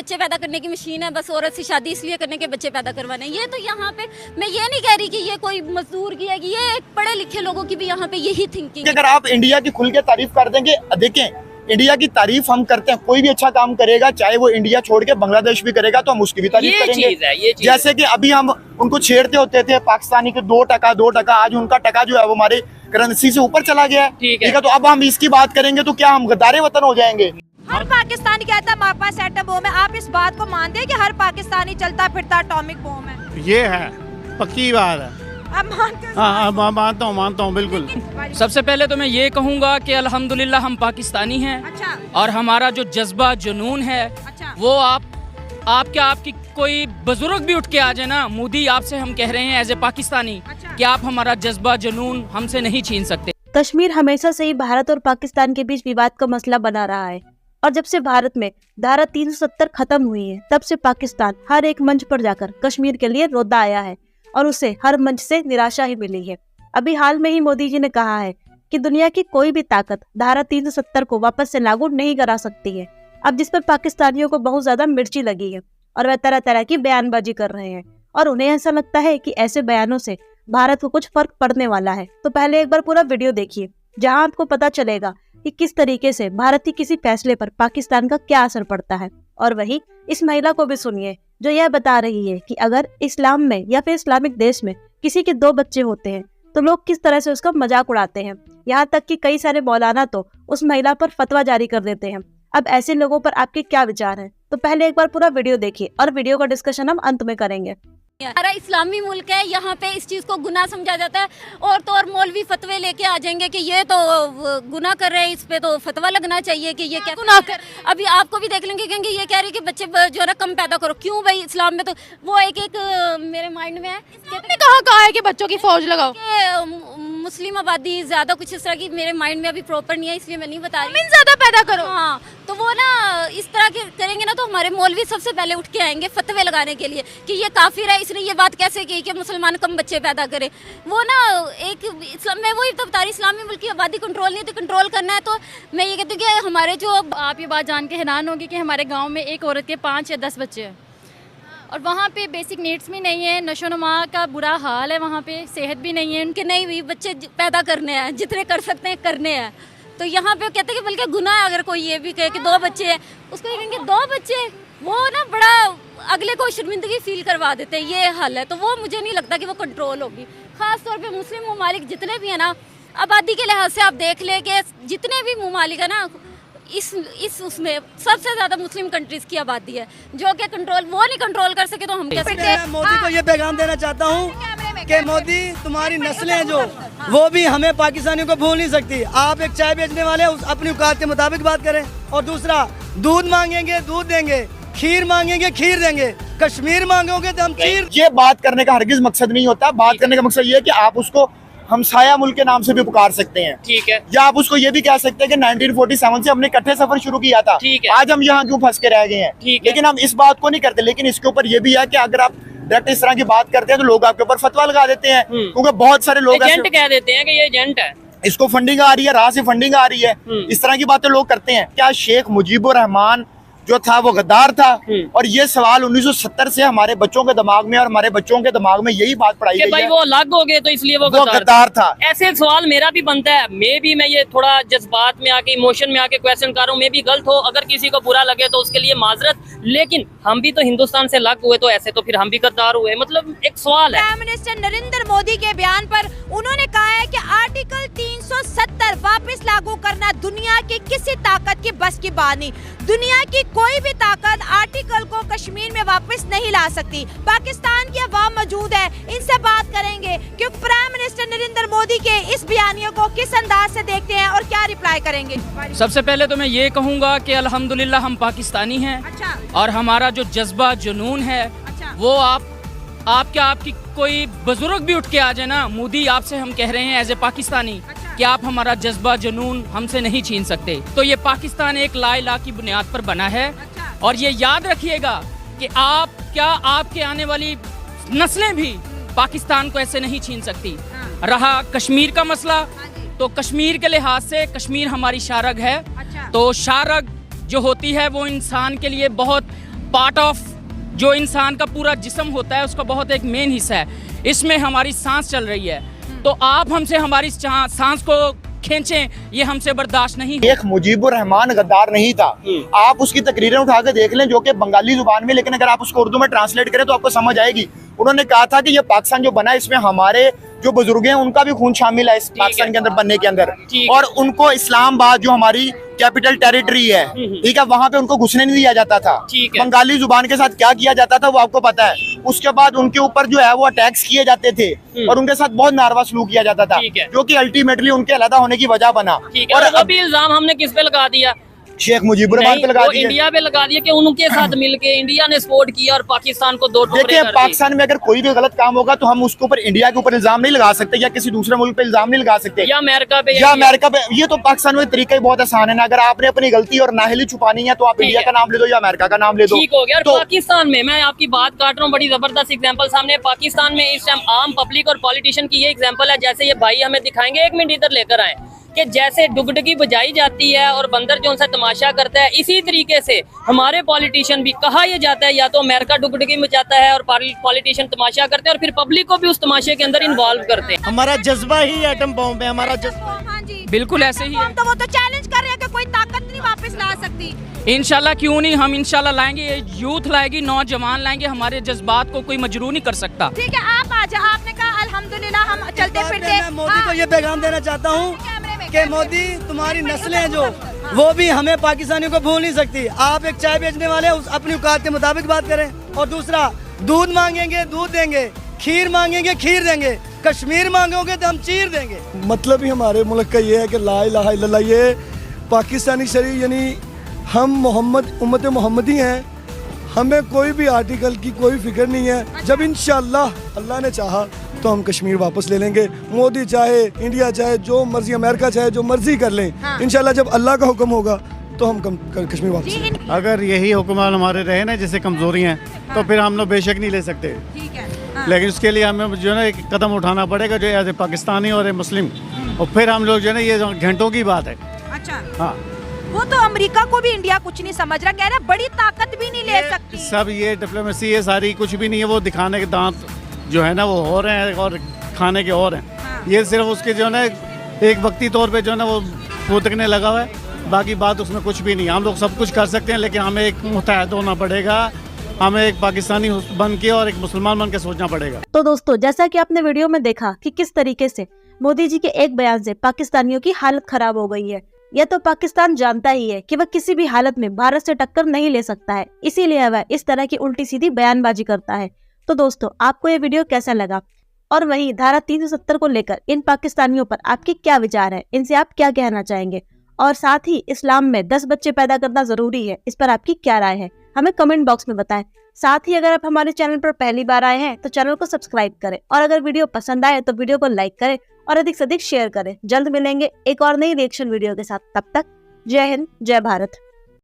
बच्चे पैदा करने की मशीन है, बस औरत से शादी इसलिए करने के बच्चे पैदा करवाने। ये तो यहाँ पे मैं ये नहीं कह रही कि ये कोई मजदूर की है, कि ये एक पढ़े लिखे लोगों की भी यहाँ पे यही थिंकिंग है। अगर आप इंडिया की खुल के तारीफ कर देंगे, देखें इंडिया की तारीफ हम करते हैं, कोई भी अच्छा काम करेगा चाहे वो इंडिया छोड़ के बांग्लादेश भी करेगा तो हम उसकी भी तारीफ करेंगे। ये चीज जैसे कि अभी हम उनको छेड़ते होते थे पाकिस्तानी के 2%, आज उनका टका जो है वो हमारे करेंसी से ऊपर चला गया है। ठीक है, तो अब हम इसकी बात करेंगे तो क्या हम गद्दारे वतन हो जाएंगे? हर पाकिस्तानी कहता है हमारे पास एटम बम है। आप इस बात को मानते हैं कि हर पाकिस्तानी चलता फिरता एटॉमिक बम है? ये है पक्की बात है। अब मानते हैं? हाँ, मानता हूँ बिल्कुल। सबसे पहले तो मैं ये कहूँगा कि अल्हम्दुलिल्लाह हम पाकिस्तानी हैं। अच्छा। और हमारा जो जज्बा जुनून है अच्छा। वो आपकी कोई बुजुर्ग भी उठ के आ जाए ना, मोदी आपसे हम कह रहे हैं एज ए पाकिस्तानी कि आप हमारा जज्बा जुनून हमसे नहीं छीन सकते। कश्मीर हमेशा से ही भारत और पाकिस्तान के बीच विवाद का मसला बना रहा है और जब से भारत में धारा 370 खत्म हुई है तब से पाकिस्तान हर एक मंच पर जाकर कश्मीर के लिए रोता आया है और उसे हर मंच से निराशा ही मिली है। अभी हाल में ही मोदी जी ने कहा है कि दुनिया की कोई भी ताकत धारा 370 को वापस से लागू नहीं करा सकती है। अब जिस पर पाकिस्तानियों को बहुत ज्यादा मिर्ची लगी है और वह तरह तरह की बयानबाजी कर रहे हैं और उन्हें ऐसा लगता है कि ऐसे बयानों से भारत को कुछ फर्क पड़ने वाला है। तो पहले एक बार पूरा वीडियो देखिए जहां आपको पता चलेगा कि किस तरीके से भारत के किसी फैसले पर पाकिस्तान का क्या असर पड़ता है। और वही इस महिला को भी सुनिए जो यह बता रही है कि अगर इस्लाम में या फिर इस्लामिक देश में किसी के 2 बच्चे होते हैं तो लोग किस तरह से उसका मजाक उड़ाते हैं। यहाँ तक कि कई सारे मौलाना तो उस महिला पर फतवा जारी कर देते हैं। अब ऐसे लोगों पर आपके क्या विचार हैं? तो पहले एक बार पूरा वीडियो देखिए और वीडियो का डिस्कशन हम अंत में करेंगे। हमारा इस्लामी मुल्क है, यहाँ पे इस चीज़ को गुनाह समझा जाता है और तो और मौलवी फतवे लेके आ जाएंगे कि ये तो गुनाह कर रहे हैं, इस पे तो फतवा लगना चाहिए कि ये क्या गुनाह कर। अभी आपको भी देख लेंगे क्योंकि ये कह रही कि बच्चे जो है ना कम पैदा करो। क्यों भाई, इस्लाम में तो वो एक मेरे माइंड में है, कहा है कि बच्चों की फौज लगाओ। मुस्लिम आबादी ज्यादा कुछ इस तरह की मेरे माइंड में अभी प्रॉपर नहीं है, इसलिए मैं नहीं बता रही। ज्यादा पैदा करो। हाँ, तो वो ना इस तरह के करेंगे ना तो हमारे मौलवी सबसे पहले उठ के आएंगे फतवे लगाने के लिए कि ये काफिर है, इसने ये बात कैसे की कि मुसलमान कम बच्चे पैदा करे। वो ना एक इस्लाम में वही तो बता रही, इस्लामी मुल्क की आबादी कंट्रोल नहीं, तो कंट्रोल करना है तो मैं ये कहती हूँ कि हमारे जो आप ये बात जान के हैरान होगी कि हमारे गांव में एक औरत के 5 या 10 बच्चे हैं और वहाँ पे बेसिक नीड्स भी नहीं है, नशोनुमा का बुरा हाल है, वहाँ पे सेहत भी नहीं है। उनके नहीं भी बच्चे पैदा करने हैं, जितने कर सकते हैं करने हैं। तो यहाँ पे कहते हैं कि बल्कि गुनाह है अगर कोई ये भी कहे कि 2 बच्चे हैं, उसको ये कहेंगे 2 बच्चे, वो ना बड़ा अगले को शर्मिंदगी फील करवा देते हैं। ये हाल है, तो वो मुझे नहीं लगता कि वो कंट्रोल होगी। खास तौर पे मुस्लिम ममालिक जितने भी है ना, आबादी के लिहाज से आप देख ले कि जितने भी ममालिक है ना इस उसमें सबसे ज्यादा मुस्लिम कंट्रीज की आबादी है, जो कि कंट्रोल वो नहीं कंट्रोल कर सके तो हम कैसे। मैं मोदी को ये पैगाम देना चाहता हूँ कि मोदी तुम्हारी नस्लें जो वो भी हमें पाकिस्तानियों को भूल नहीं सकती। आप एक चाय बेचने वाले अपनी औकात के मुताबिक बात करें। और दूसरा, दूध मांगेंगे दूध देंगे, खीर मांगेंगे खीर देंगे, कश्मीर मांगोगे तो हम खीर। ये बात करने का हरगिज मकसद नहीं होता। बात करने का मकसद ये है कि आप उसको हमसाया मुल्क के नाम से भी पुकार सकते हैं। ठीक है। या आप उसको ये भी कह सकते हैं कि 1947 से हमने इकट्ठे सफर शुरू किया था, आज हम यहाँ क्यों फंस के रह गए हैं। लेकिन हम इस बात को नहीं करते। लेकिन इसके ऊपर ये भी है कि अगर आप डायरेक्ट इस तरह की बात करते हैं तो लोग आपके ऊपर फतवा लगा देते हैं, क्योंकि बहुत सारे लोग एजेंट कह देते हैं कि ये एजेंट है, इसको फंडिंग आ रही है, राह से फंडिंग आ रही है, इस तरह की बातें लोग करते हैं। क्या शेख मुजीबुर रहमान जो था वो गद्दार था? और ये सवाल 1970 से हमारे बच्चों के दिमाग में और हमारे बच्चों के दिमाग में यही बात पढ़ाई गई भाई है, वो अलग हो गए तो इसलिए वो गद्दार था। ऐसे सवाल मेरा भी बनता है। मैं ये थोड़ा जज्बात में आके इमोशन में आके क्वेश्चन कर रहा हूँ। मैं भी गलत हो, अगर किसी को बुरा लगे तो उसके लिए माजरत, लेकिन हम भी तो हिंदुस्तान से अलग हुए, तो ऐसे तो फिर हम भी गद्दार हुए। मतलब एक सवाल है। प्राइम मिनिस्टर नरेंद्र मोदी के बयान पर उन्होंने कहा है कि आर्टिकल 370 वापस लागू करना दुनिया की किसी ताकत की बस की बात नहीं। दुनिया की कोई भी ताकत आर्टिकल को कश्मीर में वापस नहीं ला सकती। पाकिस्तान की अवाम मौजूद है, इनसे बात करेंगे कि प्राइम मिनिस्टर नरेंद्र मोदी के इस बयानियों को किस अंदाज से देखते हैं और क्या रिप्लाई करेंगे। सबसे पहले तो मैं ये कहूँगा कि अल्हम्दुलिल्लाह हम पाकिस्तानी हैं। अच्छा। और हमारा जो जज्बा जुनून है वो आपकी कोई बुजुर्ग भी उठ के आ जाए ना, मोदी आपसे हम कह रहे हैं एज ए पाकिस्तानी कि आप हमारा जज्बा जुनून हमसे नहीं छीन सकते। तो ये पाकिस्तान एक ला इलाह की बुनियाद पर बना है। और ये याद रखिएगा कि आपके आने वाली नस्लें भी पाकिस्तान को ऐसे नहीं छीन सकती। रहा कश्मीर का मसला, तो कश्मीर के लिहाज से कश्मीर हमारी शारग है। तो शारग जो होती है वो इंसान के लिए बहुत पार्ट ऑफ जो इंसान का पूरा जिस्म होता है उसका बहुत एक मेन हिस्सा है। इसमें हमारी सांस चल रही है, तो आप हमसे हमारी सांस को खींचें, ये हमसे बर्दाश्त नहीं। शेख मुजीबुर रहमान गद्दार नहीं था। आप उसकी तकरीरें उठा के देख लें जो कि बंगाली जुबान में, लेकिन अगर आप उसको उर्दू में ट्रांसलेट करें तो आपको समझ आएगी। उन्होंने कहा था कि ये पाकिस्तान जो बना है इसमें हमारे जो बुजुर्ग हैं उनका भी खून शामिल है इस पाकिस्तान के अंदर बनने के अंदर, और उनको इस्लामाबाद जो हमारी कैपिटल टेरिटरी है, ठीक है, वहां पे उनको घुसने नहीं दिया जाता था। बंगाली जुबान के साथ क्या किया जाता था वो आपको पता है। उसके बाद उनके ऊपर जो है वो अटैक्स किए जाते थे और उनके साथ बहुत नारवा सलूक किया जाता था, जो कि अल्टीमेटली उनके अलग होने की वजह बना। और वो भी इल्जाम हमने किस पे लगा दिया? शेख मुजीबुर रहमान पे लगा दिया, इंडिया पे लगा दिया कि उनके साथ मिलके इंडिया ने सपोर्ट किया और पाकिस्तान को दो टुकड़े कर दिए। पाकिस्तान में अगर कोई भी गलत काम होगा तो हम उसके ऊपर इंडिया के ऊपर इल्जाम नहीं लगा सकते या किसी दूसरे मुल्क पे इल्जाम नहीं लगा सकते या अमेरिका पे ये तो पाकिस्तान में तरीका ही बहुत आसान है ना। अगर आपने अपनी गलती और नाअहली छुपानी है तो आप इंडिया का नाम ले दो या अमेरिका का नाम ले दो। ठीक हो गया। और पाकिस्तान में मैं आपकी बात काट रहा हूँ, बड़ी जबरदस्त एग्जाम्पल सामने। पाकिस्तान में इस टाइम आम पब्लिक और पॉलिटिशियन की ये एग्जाम्पल है, जैसे ये भाई हमें दिखाएंगे, 1 मिनट इधर लेकर आए, कि जैसे डुगडुगी बजाई जाती है और बंदर जो उनसे तमाशा करता है, इसी तरीके से हमारे पॉलिटिशियन भी कहा यह जाता है या तो अमेरिका डुगडुगी मचाता है और पॉलिटिशियन तमाशा करते हैं और फिर पब्लिक को भी उस तमाशे के अंदर इन्वॉल्व करते हैं। हमारा जज्बा ही एटम बॉम्ब है, हमारा जज्बा। हाँ जी, बिल्कुल ऐसे ही है। तो वो तो चैलेंज कर रहे हैं कि कोई ताकत नहीं वापस ला सकती। इंशाल्लाह क्यों नहीं, हम इंशाल्लाह लाएंगे, ये यूथ लाएगी, नौजवान लाएंगे, हमारे जज्बात को कोई मजबूर नहीं कर सकता। ठीक है, आप आ जाओ। आपने कहा अल्हम्दुलिल्लाह हम चलते फिरते। मैं मोदी को ये पैगाम देना चाहता हूँ कि मोदी तुम्हारी नस्लें जो वो भी हमें पाकिस्तानियों को भूल नहीं सकती। आप एक चाय बेचने वाले अपनी औकात के मुताबिक बात करें, और दूसरा दूध मांगेंगे दूध देंगे, खीर मांगेंगे खीर देंगे, कश्मीर मांगोगे तो हम चीर देंगे। मतलब ही हमारे मुल्क का ये है कि ला इलाहा इल्लल्लाह, ये पाकिस्तानी शरीय यानी हम मोहम्मद उम्मत मोहम्मदी हैं, हमें कोई भी आर्टिकल की कोई फिक्र नहीं है। जब इंशाअल्लाह अल्लाह ने चाहा तो हम कश्मीर वापस ले लेंगे। मोदी चाहे, इंडिया चाहे, जो मर्जी, अमेरिका चाहे, जो मर्जी कर लें, इंशाअल्लाह जब अल्लाह का हुक्म होगा तो हम कश्मीर वापस लेंगे। अगर यही हुक्मरान हमारे रहे ना जैसे कमजोरी हैं तो फिर हम लोग बेशक नहीं ले सकते, लेकिन उसके लिए हमें जो है ना एक कदम उठाना पड़ेगा जो एज ए पाकिस्तानी और ए मुस्लिम, और फिर हम लोग जो है ना, ये घंटों की बात है। अच्छा, हाँ, वो तो अमेरिका को भी इंडिया कुछ नहीं समझ रहा, कह रहा बड़ी ताकत भी नहीं ले सकती। सब ये डिप्लोमेसी है सारी, कुछ भी नहीं है। वो दिखाने के दांत जो है ना वो हो रहे हैं और खाने के और हैं। ये सिर्फ उसके जो है ना एक वक्ती तौर पे जो है ना वो फूटकने लगा हुआ है, बाकी बात उसमें कुछ भी नहीं। हम लोग सब कुछ कर सकते हैं, लेकिन हमें एक मुत्तहद होना पड़ेगा, हमें एक पाकिस्तानी बन के और एक मुसलमान बन के सोचना पड़ेगा। तो दोस्तों, जैसा कि आपने वीडियो में देखा कि किस तरीके से मोदी जी के एक बयान से पाकिस्तानियों की हालत खराब हो गई है। यह तो पाकिस्तान जानता ही है कि वह किसी भी हालत में भारत से टक्कर नहीं ले सकता है, इसीलिए वह इस तरह की उल्टी सीधी बयानबाजी करता है। तो दोस्तों, आपको ये वीडियो कैसा लगा, और वहीं धारा 370 को लेकर इन पाकिस्तानियों पर आपके क्या विचार है, इनसे आप क्या कहना चाहेंगे, और साथ ही इस्लाम में 10 बच्चे पैदा करना जरूरी है, इस पर आपकी क्या राय है, हमें कमेंट बॉक्स में बताएं। साथ ही अगर आप हमारे चैनल पर पहली बार आए हैं तो चैनल को सब्सक्राइब करें, और अगर वीडियो पसंद आए तो वीडियो को लाइक करें और अधिक से अधिक शेयर करें। जल्द मिलेंगे एक और नई रिएक्शन वीडियो के साथ, तब तक जय हिंद, जय भारत।